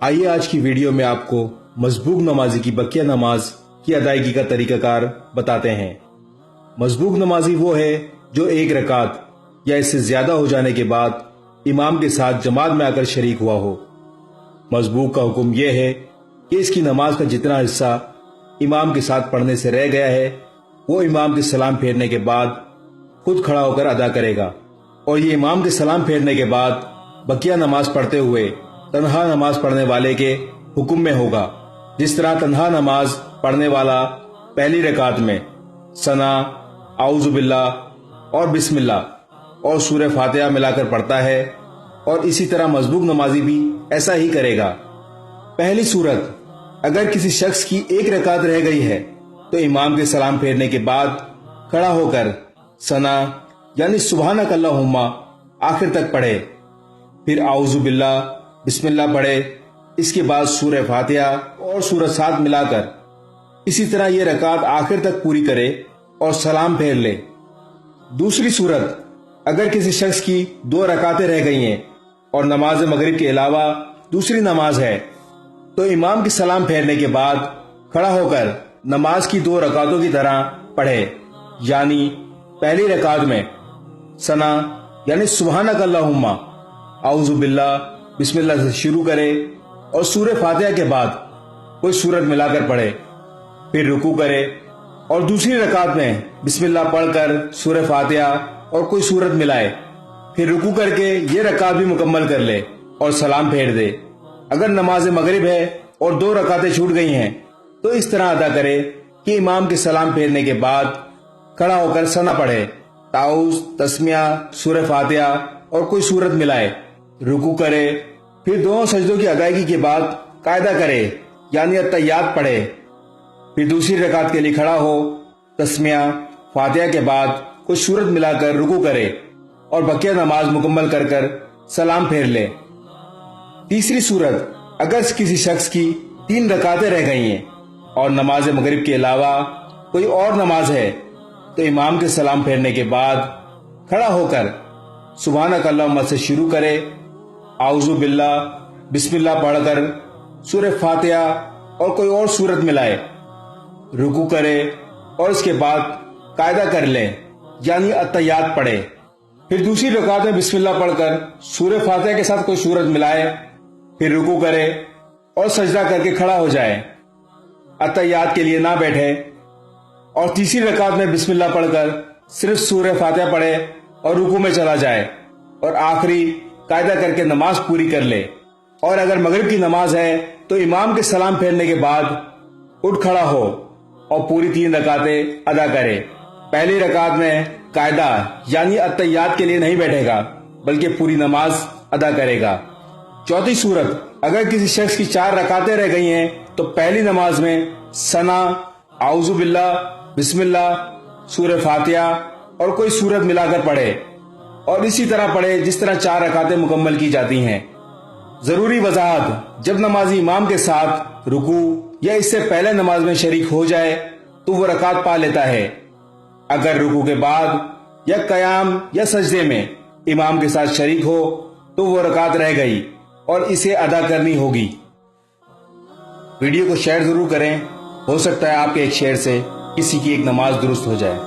آئیے آج کی ویڈیو میں آپ کو مسبوق نمازی کی بقیہ نماز کی ادائیگی کا طریقہ کار بتاتے ہیں۔ مسبوق نمازی وہ ہے جو ایک رکعت یا اس سے زیادہ ہو جانے کے بعد امام کے ساتھ جماعت میں آ کر شریک ہوا ہو۔ مسبوق کا حکم یہ ہے کہ اس کی نماز کا جتنا حصہ امام کے ساتھ پڑھنے سے رہ گیا ہے وہ امام کے سلام پھیرنے کے بعد خود کھڑا ہو کر ادا کرے گا، اور یہ امام کے سلام پھیرنے کے بعد بقیہ نماز پڑھتے ہوئے تنہا نماز پڑھنے والے کے حکم میں ہوگا، جس طرح تنہا نماز پڑھنے والا پہلی رکعت میں ثنا، اعوذ باللہ اور بسم اللہ اور سورہ فاتحہ ملا کر پڑھتا ہے، اور اسی طرح مسبوق نمازی بھی ایسا ہی کرے گا۔ پہلی صورت، اگر کسی شخص کی ایک رکعت رہ گئی ہے تو امام کے سلام پھیرنے کے بعد کھڑا ہو کر ثنا یعنی سبحانک اللہم آخر تک پڑھے، پھر اعوذ باللہ بسم اللہ پڑھے، اس کے بعد سورہ فاتحہ اور سورہ سات ملا کر اسی طرح یہ رکعت آخر تک پوری کرے اور سلام پھیر لے۔ دوسری صورت، اگر کسی شخص کی 2 رکعتیں رہ گئی ہیں اور نماز مغرب کے علاوہ دوسری نماز ہے تو امام کے سلام پھیرنے کے بعد کھڑا ہو کر نماز کی 2 رکعتوں کی طرح پڑھے، یعنی پہلی رکعت میں ثنا یعنی سبحانک اللہم اعوذ باللہ بسم اللہ سے شروع کرے اور سورہ فاتحہ کے بعد کوئی سورت ملا کر پڑھے، پھر رکوع کرے اور دوسری رکعت میں بسم اللہ پڑھ کر سورہ فاتحہ اور کوئی سورت ملائے، پھر رکوع کر کے یہ رکعت بھی مکمل کر لے اور سلام پھیر دے۔ اگر نماز مغرب ہے اور 2 رکعتیں چھوٹ گئی ہیں تو اس طرح ادا کرے کہ امام کے سلام پھیرنے کے بعد کھڑا ہو کر ثنا پڑھے، تعوذ، تسمیہ، سورہ فاتحہ اور کوئی سورت ملائے، رکوع کرے، پھر دونوں سجدوں کی ادائیگی کے بعد قاعدہ کرے یعنی التحیات پڑھے، پھر دوسری رکعت کے لیے کھڑا ہو، تسمیہ، فاتحہ کے بعد کوئی سورت ملا کر رکوع کرے اور بقیہ نماز مکمل کر کر سلام پھیر لے۔ تیسری صورت، اگر کسی شخص کی 3 رکعتیں رہ گئی ہیں اور نماز مغرب کے علاوہ کوئی اور نماز ہے تو امام کے سلام پھیرنے کے بعد کھڑا ہو کر سبحانک اللہم سے شروع کرے، اعوذ باللہ بسم اللہ پڑھ کر سورہ فاتحہ اور کوئی اور سورت ملائے، رکوع کرے اور اس کے بعد قاعدہ کر لے یعنی التحیات پڑھے، پھر دوسری رکعت میں بسم اللہ پڑھ کر سورہ فاتحہ کے ساتھ کوئی سورت ملائے، پھر رکوع کرے اور سجدہ کر کے کھڑا ہو جائے، التحیات کے لیے نہ بیٹھے، اور تیسری رکعت میں بسم اللہ پڑھ کر صرف سورہ فاتحہ پڑھے اور رکوع میں چلا جائے اور آخری قاعدہ کر کے نماز پوری کر لے۔ اور اگر مغرب کی نماز ہے تو امام کے سلام پھیرنے کے بعد اٹھ کھڑا ہو اور پوری 3 رکعتیں ادا کرے۔ پہلی رکعت میں قاعدہ یعنی التحیات کے لیے نہیں بیٹھے گا بلکہ پوری نماز ادا کرے گا۔ چوتھی صورت، اگر کسی شخص کی 4 رکعتیں رہ گئی ہیں تو پہلی نماز میں ثنا، اعوذ باللہ بسم اللہ، سورہ فاتحہ اور کوئی سورت ملا کر پڑھے، اور اسی طرح پڑھے جس طرح 4 رکعتیں مکمل کی جاتی ہیں۔ ضروری وضاحت، جب نمازی امام کے ساتھ رکوع یا اس سے پہلے نماز میں شریک ہو جائے تو وہ رکعت پا لیتا ہے۔ اگر رکوع کے بعد یا قیام یا سجدے میں امام کے ساتھ شریک ہو تو وہ رکعت رہ گئی اور اسے ادا کرنی ہوگی۔ ویڈیو کو شیئر ضرور کریں، ہو سکتا ہے آپ کے ایک شیئر سے کسی کی ایک نماز درست ہو جائے۔